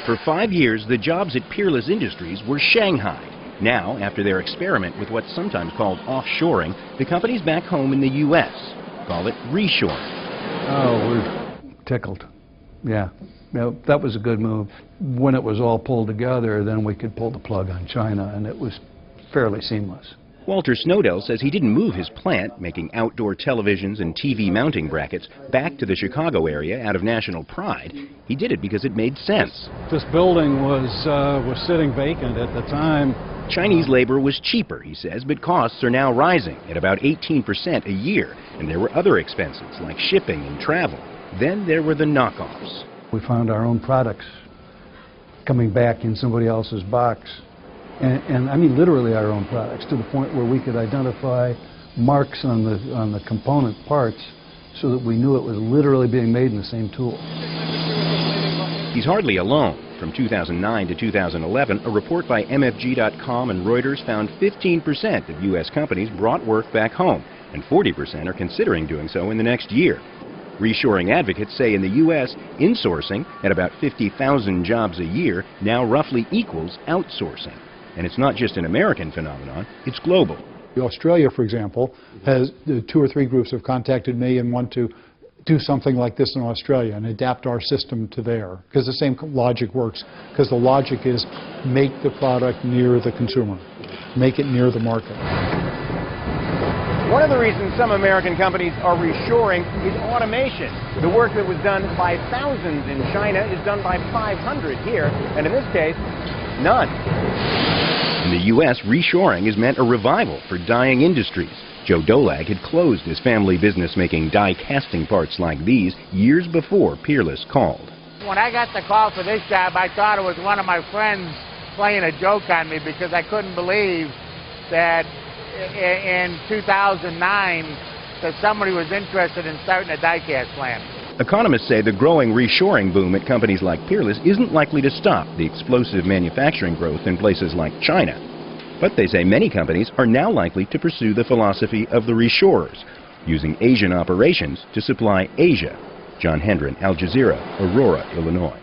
For 5 years, the jobs at Peerless Industries were shanghaied. Now, after their experiment with what's sometimes called offshoring, the company's back home in the U.S. call it reshoring. Oh, we're tickled. Yeah. That was a good move. When it was all pulled together, then we could pull the plug on China, and it was fairly seamless. Walter Snowdell says he didn't move his plant, making outdoor televisions and TV mounting brackets, back to the Chicago area out of national pride. He did it because it made sense. This building was sitting vacant at the time. Chinese labor was cheaper, he says, but costs are now rising at about 18% a year, and there were other expenses like shipping and travel. Then there were the knockoffs. We found our own products coming back in somebody else's box. And I mean literally our own products, to the point where we could identify marks on the component parts so that we knew it was literally being made in the same tool. He's hardly alone. From 2009 to 2011, a report by MFG.com and Reuters found 15% of U.S. companies brought work back home, and 40% are considering doing so in the next year. Reshoring advocates say in the U.S., insourcing at about 50,000 jobs a year now roughly equals outsourcing. And it's not just an American phenomenon, it's global. Australia, for example, has 2 or 3 groups have contacted me and want to do something like this in Australia and adapt our system to there, because the same logic works, because the logic is make the product near the consumer, make it near the market. One of the reasons some American companies are reshoring is automation. The work that was done by thousands in China is done by 500 here, and in this case, none. In the U.S., reshoring has meant a revival for dyeing industries. Joe Dolag had closed his family business making die casting parts like these years before Peerless called. When I got the call for this job, I thought it was one of my friends playing a joke on me, because I couldn't believe that in 2009 that somebody was interested in starting a die-cast plant. Economists say the growing reshoring boom at companies like Peerless isn't likely to stop the explosive manufacturing growth in places like China. But they say many companies are now likely to pursue the philosophy of the reshorers, using Asian operations to supply Asia. John Hendren, Al Jazeera, Aurora, Illinois.